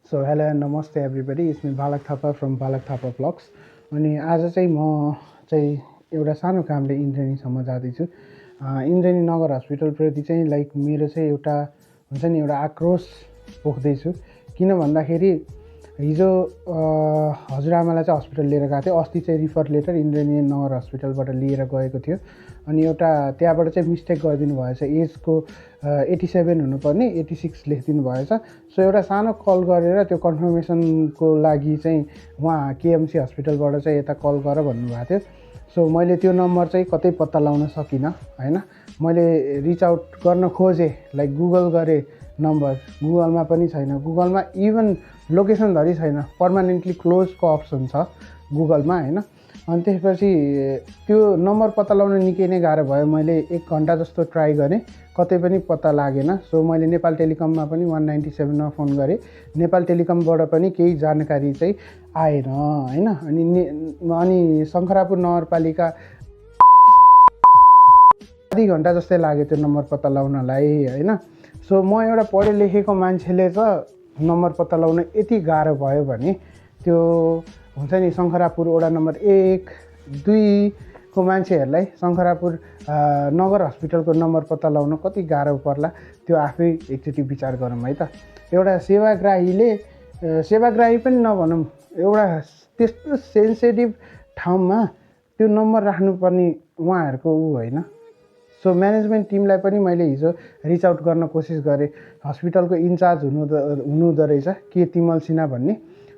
So hello and नमस्ते everybody, it's me बालक Thapa from बालक थापा ब्लग्स। अनि आज चाहिँ म चाहिँ एउटा सानो कामले इन्द्रेणीसम्म जाँदैछु। इन्द्रेणी नगर हस्पिटलप्रति चाहिँ लाइक मेरो चाहिँ एउटा हुन्छ नि एउटा आक्रोश पोख्दैछु। किन भन्दाखेरि हिजो हजुरआमालाई चाहिँ हस्पिटल लिएर गएको थियो। अस्ति चाहिँ रिफर लेटर इन्द्रेणी नगर हस्पिटलबाट लिएर गएको थियो। अनि एउटा त्यहाँबाट चाहिँ मिस्टेक गरिदिनु भएछ, एजको 87 हुनुपर्ने 86 लेखिदिनु भएछ। सो एउटा सानो कल गरेर त्यो कन्फर्मेसनको लागि चाहिँ उहाँ केएमसी हस्पिटलबाट चाहिँ यता कल गर भन्नुभएको थियो। सो मैले त्यो नम्बर चाहिँ कतै पत्ता लगाउन सकिनँ हैन। मैले रिच आउट गर्न खोजेँ, लाइक गुगल गरेँ, नम्बर गुगलमा पनि छैन। गुगलमा इभन लोकेसनधरि छैन, पर्मानेन्टली क्लोजको अप्सन छ गुगलमा हैन। अनि त्यसपछि त्यो नम्बर पत्ता लगाउन निकै नै गाह्रो भयो। मैले 1 घन्टा जस्तो ट्राई गरेँ, कतै पनि पत्ता लागेन। सो मैले नेपाल टेलिकममा पनि 197मा फोन गरेँ। नेपाल टेलिकमबाट पनि केही जानकारी चाहिँ आएन हैन। अनि शङ्खरापुर नगरपालिका आधी घन्टा जस्तै लाग्यो त्यो नम्बर पत्ता लगाउनलाई हैन। सो म एउटा पढे लेखेको मान्छेले त नम्बर पत्ता लगाउन यति गाह्रो भयो भने त्यो हुन्छ नि शङ्खरापुर वडा नम्बर 1, 2 को मान्छेहरूलाई शङ्खरापुर नगर हस्पिटलको नम्बर पत्ता लगाउन कति गाह्रो पर्ला, त्यो आफै एकचोटि विचार गरौँ है त। एउटा सेवाग्राही पनि नभनौँ, एउटा त्यस्तो सेन्सिटिभ ठाउँमा त्यो नम्बर राख्नुपर्ने उहाँहरूको होइन। सो म्यानेजमेन्ट टिमलाई पनि मैले हिजो रिच आउट गर्न कोसिस गरेँ। हस्पिटलको इन्चार्ज हुनुहुँदो रहेछ के तिमल सिन्हा भन्ने।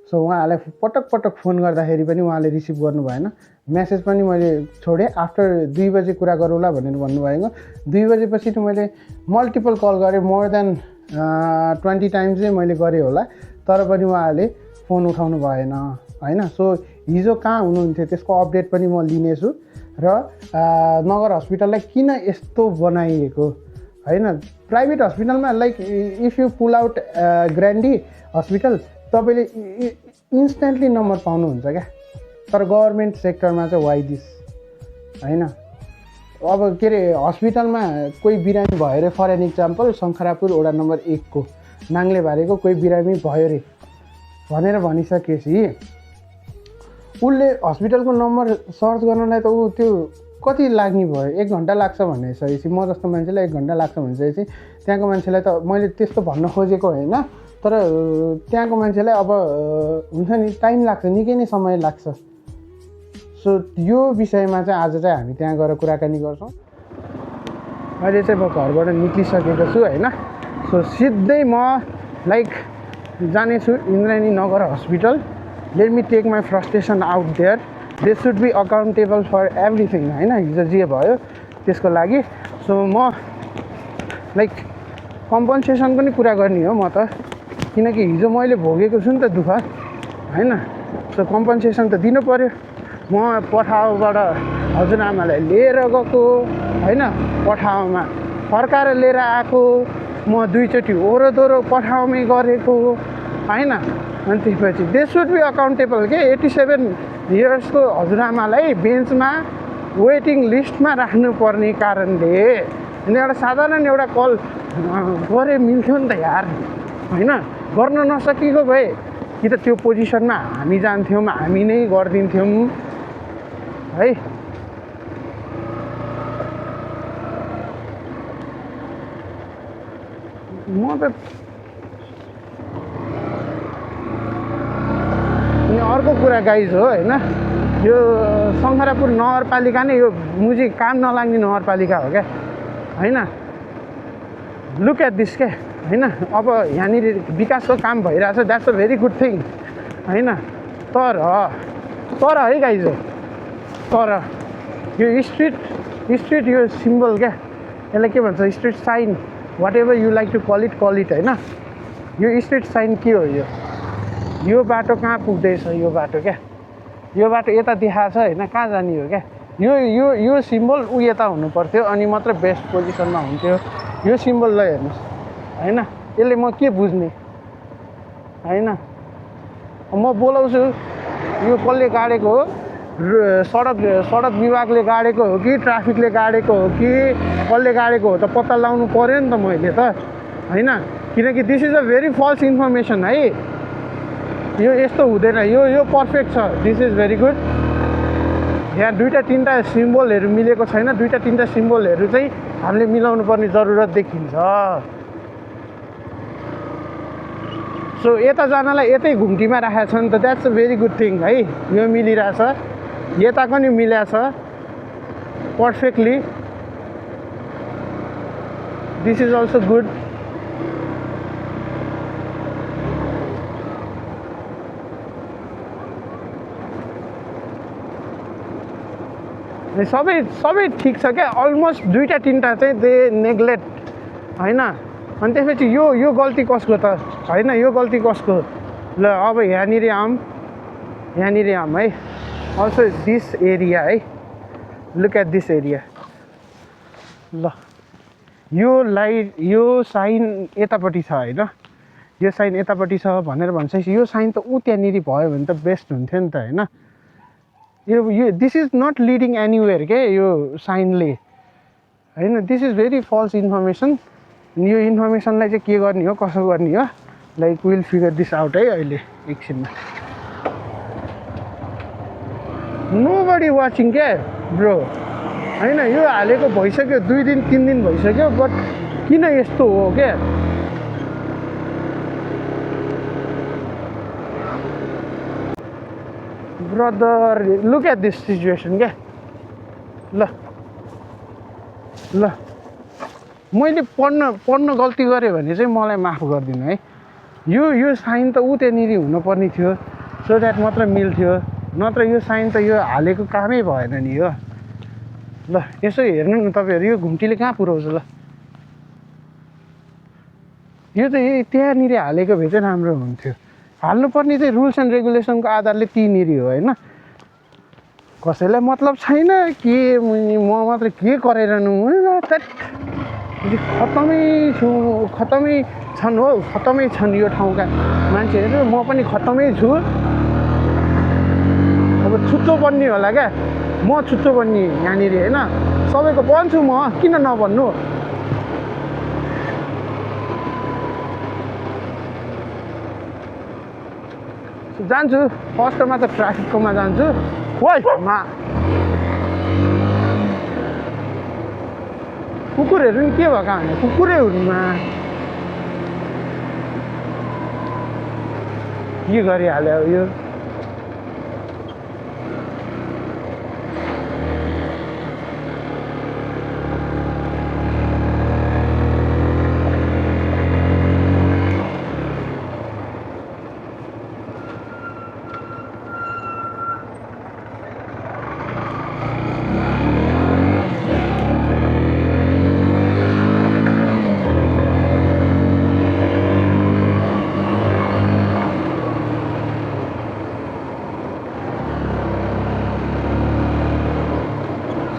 सो उहाँहरूलाई पटक फोन गर्दाखेरि पनि उहाँले रिसिभ गर्नु भएन। मेसेज पनि मैले छोडेँ, आफ्टर 2 बजे कुरा गरौँला भनेर भन्नुभएको। 2 बजेपछि त मैले मल्टिपल कल गरेँ, मोर देन 20 टाइम्स चाहिँ मैले गरेँ होला, तर पनि उहाँहरूले फोन उठाउनु भएन हैन। सो हिजो कहाँ हुनुहुन्थ्यो त्यसको अपडेट पनि म लिनेछु र नगर हस्पिटललाई किन यस्तो बनाइएको हैन। प्राइभेट हस्पिटलमा like if you pull out ग्रान्डी hospital तपाईँले इन्स्ट्यान्टली नम्बर पाउनुहुन्छ क्या, तर गभर्मेन्ट सेक्टरमा चाहिँ वाइ दिस हैन। अब के अरे हस्पिटलमा कोही बिरामी भयो अरे, फर एन इक्जाम्पल शङ्खरापुर वडा नम्बर 1 को नाङ्ले भारेको कोही बिरामी भयो अरे भनेर भनिसकेपछि उसले हस्पिटलको नम्बर सर्च गर्नलाई त ऊ त्यो कति लाग्ने भयो, 1 घन्टा लाग्छ भनिसकेपछि, म जस्तो मान्छेलाई 1 घन्टा लाग्छ भनिसकेपछि त्यहाँको मान्छेलाई त मैले त्यस्तो भन्न खोजेको होइन, तर त्यहाँको मान्छेलाई अब हुन्छ नि टाइम लाग्छ, निकै नै समय लाग्छ। सो यो विषयमा चाहिँ आज चाहिँ हामी त्यहाँ गएर कुराकानी गर्छौँ। अहिले चाहिँ म घरबाट निक्लिसकेको छु होइन। सो सिधै म लाइक जानेछु Indreni Nagar hospital. Let me take my frustration out there. They should be accountable for everything होइन, हिजो जे भयो त्यसको लागि। सो म लाइक कम्पन्सेसन पनि कुरा गर्ने हो म त, किनकि हिजो मैले भोगेको छु नि त दुःख होइन। सो कम्पन्सेसन त दिनु पऱ्यो। म पठाउबाट हजुरआमालाई लिएर गएको होइन, पठाउमा फर्काएर लिएर आएको, म 2 चोटि ओरोदोरो पठाउमै गरेको होइन। अनि त्यसपछि दे सुड बी अकाउन्टेबल के। 87 इयर्सको हजुरआमालाई बेन्चमा वेटिङ लिस्टमा राख्नुपर्ने कारणले अनि एउटा साधारण एउटा कल गरे मिल्थ्यो नि त यार होइन। गर्न नसकेको भए कि त त्यो पोजिसनमा हामी जान्थ्यौँ, हामी नै गरिदिन्थ्यौँ है। म त अनि अर्को कुरा गाइज हो होइन, यो शङ्खरापुर नगरपालिका नै यो मुजी काम नलाग्ने नगरपालिका हो क्या होइन। लुक एट दिस क्या होइन। अब यहाँनिर विकासको काम भइरहेछ, that's a very good thing होइन। तर है गाइज हो, तर यो स्ट्रिट यो सिम्बल क्या, यसलाई के भन्छ, street sign, whatever you like to call it होइन। यो स्ट्रिट साइन के हो, यो बाटो कहाँ पुग्दैछ, यो बाटो क्या, यो बाटो यता देखाएको छ होइन, कहाँ जाने हो क्या। यो सिम्बल ऊ यता हुनु पर्थ्यो अनि मात्र बेस्ट पोजिसनमा हुन्थ्यो। यो सिम्बललाई हेर्नुहोस् होइन, यसले म के बुझ्ने होइन। म बोलाउँछु, यो कसले गाडेको हो, सडक विभागले गाडेको हो कि ट्राफिकले गाडेको हो कि कसले गाडेको हो त पत्ता लगाउनु पऱ्यो नि त मैले त होइन। किनकि this is a very false information है यो यस्तो हुँदैन, यो पर्फेक्ट छ। This is very good. यहाँ दुईवटा तिनवटा सिम्बलहरू मिलेको छैन, दुईवटा तिनवटा सिम्बलहरू चाहिँ हामीले मिलाउनु पर्ने जरुरत देखिन्छ। सो यता जानलाई यतै घुम्टीमा राखेको छ नि त, that's a very good thing है। यो मिलिरहेछ, यताको नि मिलेछ perfectly. This is also good. सबै सबै ठिक छ क्या, अलमोस्ट दुईवटा तिनवटा चाहिँ दे नेग्लेक्ट होइन। अनि त्यसपछि यो गल्ती कसको त होइन, यो गल्ती कसको? ल अब यहाँनिर आऊँ है। अल्सो दिस एरिया है, लुक एट दिस एरिया। ल यो लाइट, यो साइन यतापट्टि छ होइन, यो साइन यतापट्टि छ भनेर भन्छ। यो साइन त ऊ त्यहाँनिर भयो भने त बेस्ट हुन्थ्यो नि त होइन। यो this is not leading anywhere के यो साइनले होइन। This is very false information. यो इन्फर्मेसनलाई चाहिँ के गर्ने हो, कसो गर्ने हो, like will figure this out है अहिले एकछिनमा। नो बडी वाचिङ क्या ब्रो होइन। यो हालेको भइसक्यो 2 दिन 3 दिन भइसक्यो, बट किन यस्तो हो क्या? Brother look at this situation क्या। ल मैले पढ्न गल्ती गरेँ भने चाहिँ मलाई माफ गरिदिनु है। यो साइन त ऊ त्यहाँनिर हुनुपर्ने थियो, सो द्याट मात्र मिल्थ्यो, नत्र यो साइन त यो हालेको कामै भएन नि यो। ल यसो हेर्नु न तपाईँहरू, यो घुम्टीले कहाँ पुऱ्याउँछ? ल यो चाहिँ त्यहाँनिर हालेको भए चाहिँ राम्रो हुन्थ्यो। हाल्नुपर्ने चाहिँ रुल्स एन्ड रेगुलेसनको आधारले त्यहीँनिर हो होइन। कसैलाई मतलब छैन के म मात्र के गरेरनु, खतमै छन् हो, खतमै छन् यो ठाउँका मान्छेहरू। म पनि खतमै छु। अब छुच्चो बन्ने होला क्या, म छुच्चो बन्ने यहाँनिर होइन। सबैको भन्छु म, किन नभन्नु? जान्छु फर्स्टमा त ट्राफिककोमा जान्छु। मा कुकुरहरू नि के भएको भने कुकुरै हुनुमा के गरिहाल्यो यो।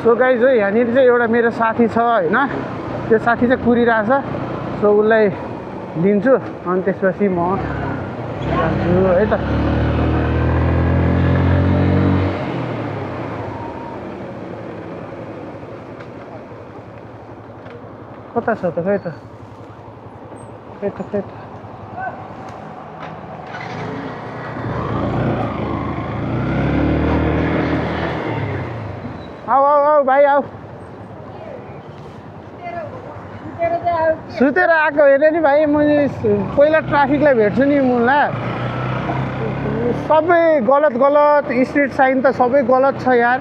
सो गाइज है, यहाँनिर चाहिँ एउटा मेरो साथी छ होइन, त्यो साथी चाहिँ कुरिरहेछ। सो उसलाई लिन्छु अनि त्यसपछि म जान्छु है त। कता छ त? खै त आऊ भाइ आऊ। सुतेर आएको हेरेँ नि भाइ, मैले पहिला ट्राफिकलाई भेट्छु नि मुला। सबै गलत स्ट्रिट साइन त सबै गलत छ यार।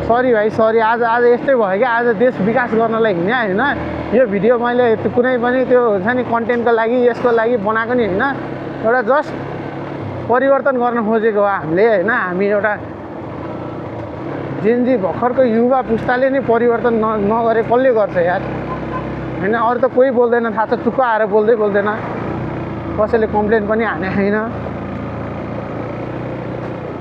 सरी भाइ सरी, आज यस्तै भयो क्या। आज देश विकास गर्नलाई हिँड्यो होइन। यो भिडियो मैले कुनै पनि त्यो हुन्छ नि कन्टेन्टको लागि यसको लागि बनाएको नि होइन। एउटा जस्ट परिवर्तन गर्न खोजेको हो हामीले होइन। हामी एउटा जेनजी भर्खरको युवा पुस्ताले नै परिवर्तन नगरे कसले गर्छ यार होइन। अरू त कोही बोल्दैन, थाहा छ, चुक्क आएर बोल्दैन, कसैले कम्प्लेन पनि हाने छैन।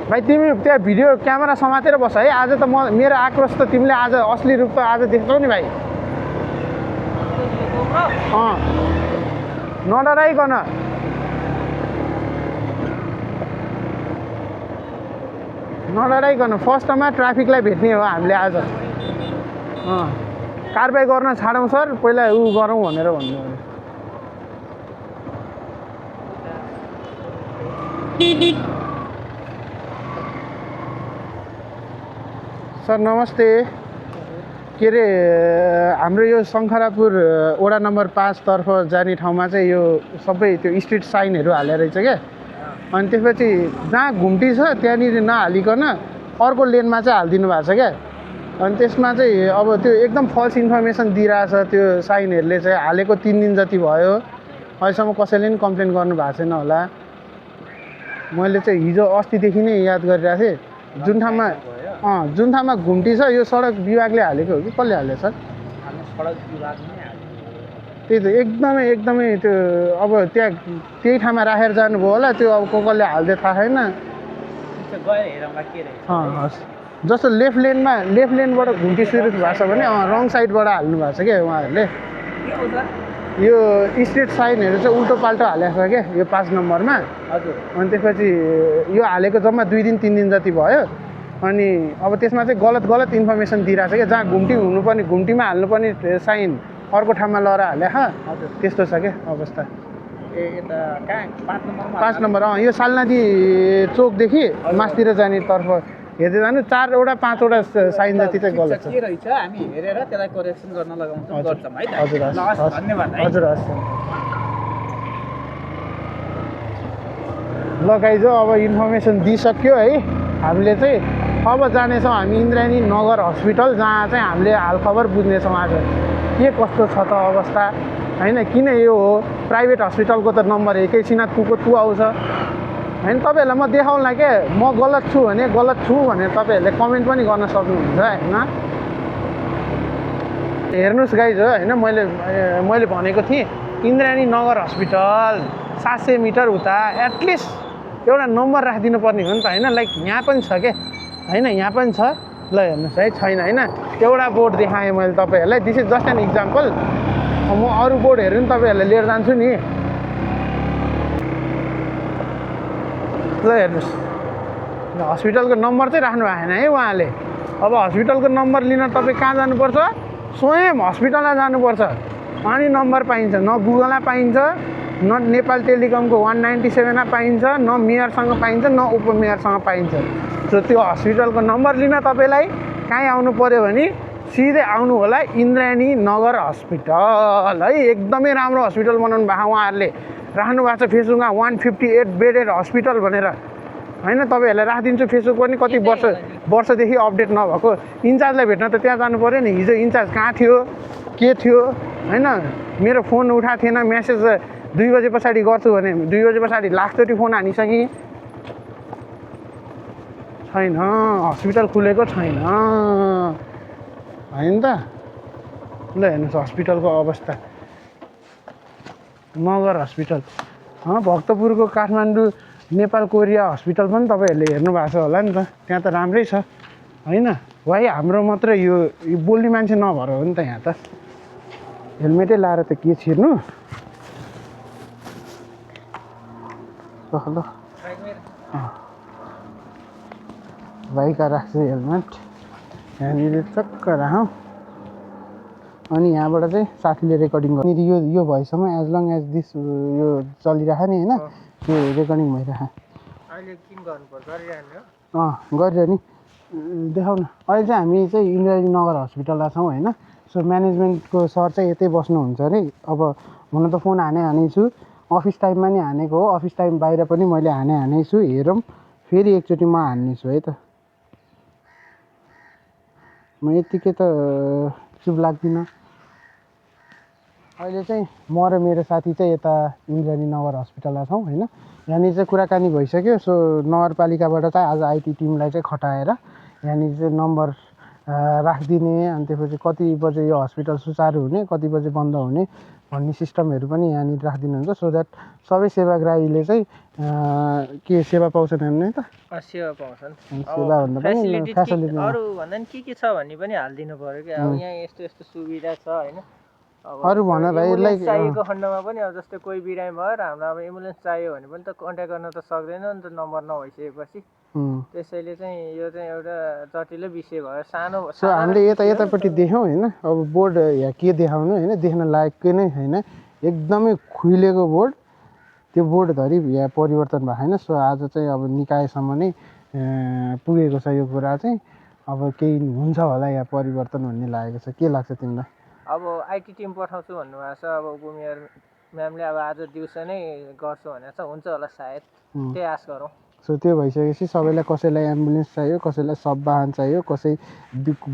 भाइ तिमी त्यहाँ भिडियो क्यामेरा समातेर बस है। आज त मेरो आक्रोश त तिमीले आज असली रूप त आज देख्छौ नि भाइ। नडराइकन फर्स्टमा ट्राफिकलाई भेट्ने हो हामीले आज। कारबाही गर्न छाडौँ सर, पहिला ऊ गरौँ भनेर भन्नु। सर नमस्ते। के अरे हाम्रो यो शङ्खरापुर वडा नम्बर 5 तर्फ जाने ठाउँमा चाहिँ यो सबै त्यो स्ट्रिट साइनहरू हालेर रहेछ क्या। अनि त्यसपछि जहाँ घुम्टी छ त्यहाँनिर नहालिकन अर्को लेनमा चाहिँ हालिदिनु भएको छ क्या। अनि त्यसमा चाहिँ अब त्यो एकदम फल्स इन्फर्मेसन दिइरहेछ त्यो साइनहरूले चाहिँ। हालेको 3 दिन जति भयो, अहिलेसम्म कसैले पनि कम्प्लेन गर्नु भएको छैन होला। मैले चाहिँ हिजो अस्तिदेखि नै याद गरिरहेको थिएँ। जुन ठाउँमा घुम्टी छ यो सडक विभागले हालेको हो कि कसले हाल्यो सर? सडक विभागले नै हाल्यो। त्यही त एकदमै त्यो अब त्यहाँ त्यही ठाउँमा राखेर जानुभयो होला। त्यो अब कसले हाल्दै थाहा छैन। गएर हेरौँला के रहेछ। हस्, जस्तो लेफ्ट लेनबाट घुम्टी सुरु भएको छ भने रङ साइडबाट हाल्नु भएको छ क्या उहाँहरूले। यो स्ट्रिट साइनहरू चाहिँ उल्टो पाल्टो हालेको छ क्या यो 5 नम्बरमा। हजुर। अनि त्यसपछि यो हालेको जम्मा 2 दिन 3 दिन जति भयो। अनि अब त्यसमा चाहिँ गलत इन्फर्मेसन दिइरहेको छ क्या। जहाँ घुम्टी हुनुपर्ने घुम्टीमा हाल्नुपर्ने साइन अर्को ठाउँमा लगेर हाले। हजुर। त्यस्तो छ क्या अवस्था। ए यता कहाँ 5 नम्बरमा? 5 नम्बर यो सालनादी चोकदेखि मासतिर जाने तर्फ हेर्दै जानु 4वटा 5वटा साइन जति चाहिँ गलत छ। के रहेछ हामी हेरेर त्यसलाई करेक्सन गर्न लगाउँछौँ गर्छौँ है त। हजुर धन्यवाद है। हजुर हस्। ल गाइज अब इन्फर्मेसन दिइसक्यो है। हामीले चाहिँ अब जानेछौँ हामी इन्द्रायणी नगर हस्पिटल, जहाँ चाहिँ हामीले हालखबर बुझ्नेछौँ आज के कस्तो छ त अवस्था होइन। किन यो हो प्राइभेट हस्पिटलको त नम्बर एकैछिन तु आउँछ होइन। तपाईँहरूलाई म देखाउँला के म गलत छु भने तपाईँहरूले कमेन्ट पनि गर्न सक्नुहुन्छ होइन। हेर्नुहोस् गाइज होइन, मैले भनेको थिएँ इन्द्रायणी नगर हस्पिटल 700 मिटर उता एटलिस्ट एउटा नम्बर राखिदिनु पर्ने हो नि त होइन। लाइक यहाँ पनि छ क्या होइन, यहाँ पनि छ। ल हेर्नुहोस् है, छैन होइन। एउटा बोर्ड देखाएँ मैले तपाईँहरूलाई। This is just an example. म अरू बोर्डहरू पनि तपाईँहरूलाई लिएर जान्छु नि। ल हेर्नुहोस्, हस्पिटलको नम्बर चाहिँ राख्नु भएन है उहाँले। अब हस्पिटलको नम्बर लिन तपाईँ कहाँ जानुपर्छ? स्वयं हस्पिटलमा जानुपर्छ। अनि नम्बर पाइन्छ। न गुगलमा पाइन्छ, न नेपाल टेलिकमको 197मा पाइन्छ, न मेयरसँग पाइन्छ, न उपमेयरसँग पाइन्छ। सो त्यो हस्पिटलको नम्बर लिन तपाईँलाई कहीँ आउनु पऱ्यो भने सिधै आउनु होला इन्द्रायणी नगर हस्पिटल है। एकदमै राम्रो हस्पिटल बनाउनु भएको उहाँहरूले। राख्नु भएको छ फेसबुकमा 158 बेडेड हस्पिटल भनेर होइन। तपाईँहरूलाई राखिदिन्छु फेसबुक पनि। कति वर्षदेखि अपडेट नभएको इन्चार्जलाई भेट्न त त्यहाँ जानु पऱ्यो नि। हिजो इन्चार्ज कहाँ थियो के थियो होइन। मेरो फोन उठाएको थिएन। मेसेज 2 बजे पछाडि गर्छु भने 2 बजे पछाडि लाखचोटि फोन हानिसकेँ। छैन, हस्पिटल खुलेको छैन होइन त। ल हेर्नुहोस् हस्पिटलको अवस्था। नगर हस्पिटल भक्तपुरको काठमाडौँ नेपाल कोरिया हस्पिटल पनि तपाईँहरूले हेर्नु भएको छ होला नि त। त्यहाँ त राम्रै छ होइन। भाइ हाम्रो मात्र यो बोल्ने मान्छे नभएर हो नि त। यहाँ त हेलमेटै लाएर त के छिर्नु। ल भाइका राख्छु हेलमेट यहाँनिर चक्क राखौँ। अनि यहाँबाट चाहिँ साथीले रेकर्डिङ गर्नु। यो भएसम्म एज लङ एज दिस यो चलिरह नि होइन। त्यो रेकर्डिङ भइरह। अहिले किन गर्नुपर्छ? गरेर नि देखाउ न। अहिले चाहिँ हामी चाहिँ इन्द्रायणी नगर हस्पिटलमा छौँ होइन। सो म्यानेजमेन्टको सर चाहिँ यतै बस्नुहुन्छ अरे। अब हुन त फोन हानेछु, अफिस टाइममा नि हानेको हो। अफिस टाइम बाहिर पनि मैले हानेछु। हेरौँ फेरि एकचोटि म हान्नेछु है त। म यत्तिकै त चुप लाग्दिनँ। अहिले चाहिँ म र मेरो साथी चाहिँ यता इन्द्रायणी नगर हस्पिटलमा छौँ होइन। यहाँनिर चाहिँ कुराकानी भइसक्यो। सो नगरपालिकाबाट चाहिँ आज आइटी टिमलाई चाहिँ खटाएर यहाँनिर चाहिँ नम्बर राखिदिने, अनि त्यसपछि कति बजे यो हस्पिटल सुचारू हुने, कति बजे बन्द हुने भन्ने सिस्टमहरू पनि यहाँनिर राखिदिनुहुन्छ। सो द्याट सबै सेवाग्राहीले चाहिँ के सेवा पाउँछन् भने त सेवा पाउँछन्। सेवा भन्दा पनि फेसिलिटी अरू भन्दा नि के छ भन्ने पनि हालिदिनु पऱ्यो क्या। अब यहाँ यस्तो यस्तो सुविधा छ होइन। अरू भन भाइ लाइक चाहिएको खण्डमा पनि अब जस्तै कोही बिरामी भयो र हामीलाई अब एम्बुलेन्स चाहियो भने पनि त कन्ट्याक्ट गर्न त सक्दैन नि त नम्बर नभइसकेपछि। त्यसैले चाहिँ यो चाहिँ एउटा जटिलै विषय भयो। सानो हामीले यतापट्टि देख्यौँ होइन। अब बोर्ड या के देखाउनु होइन, देख्न लायककै नै होइन। एकदमै खुइलेको बोर्ड त्यो बोर्डधरि यहाँ परिवर्तन भएको छैन। सो आज चाहिँ अब निकायसम्म नै पुगेको छ यो कुरा चाहिँ। अब केही हुन्छ होला यहाँ परिवर्तन भन्ने लागेको छ। के लाग्छ तिमीलाई? अब आइटी टिम पठाउँछु भन्नुभएको छ। अब उपमेयर म्यामले अब आज दिउँसो नै गर्छु भनेको छ। हुन्छ होला सायद, त्यही आश गरौँ। सो त्यो भइसकेपछि सबैलाई, कसैलाई एम्बुलेन्स चाहियो, कसैलाई सब वाहन चाहियो, कसै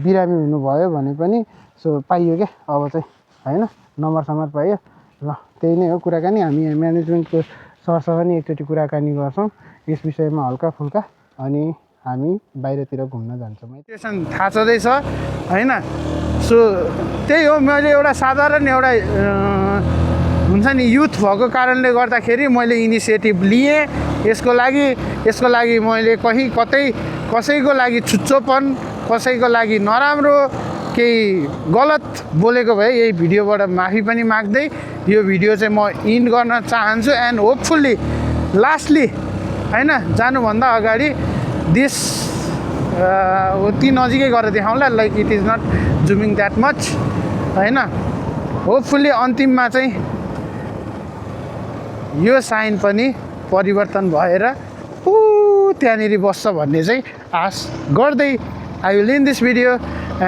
बिरामी हुनुभयो भने पनि सो पाइयो क्या अब चाहिँ, होइन? नम्बर पाइयो। ल त्यही नै हो कुराकानी। हामी म्यानेजमेन्टको सरसँग नि एकचोटि कुराकानी गर्छौँ यस विषयमा हल्का फुल्का, अनि हामी बाहिरतिर घुम्न जान्छौँ। स्टेसन थाहा छँदैछ, होइन? सो त्यही हो, मैले एउटा साधारण एउटा हुन्छ नि युथ भएको कारणले गर्दाखेरि मैले इनिसिएटिभ लिएँ यसको लागि मैले कहीँ कतै कसैको लागि छुच्चोपन, कसैको लागि नराम्रो केही गलत बोलेको भए यही भिडियोबाट माफी पनि माग्दै यो भिडियो चाहिँ म इन्ड गर्न चाहन्छु। एन्ड होपफुल्ली लास्टली, होइन, जानुभन्दा अगाडि दिस उति नजिकै गरेर देखाउँला, like it is not zooming that much, होइन? होपफुल्ली अन्तिममा चाहिँ यो साइन पनि परिवर्तन भएर त्यहाँनिर बस्छ भन्ने चाहिँ आश गर्दै I will in this video.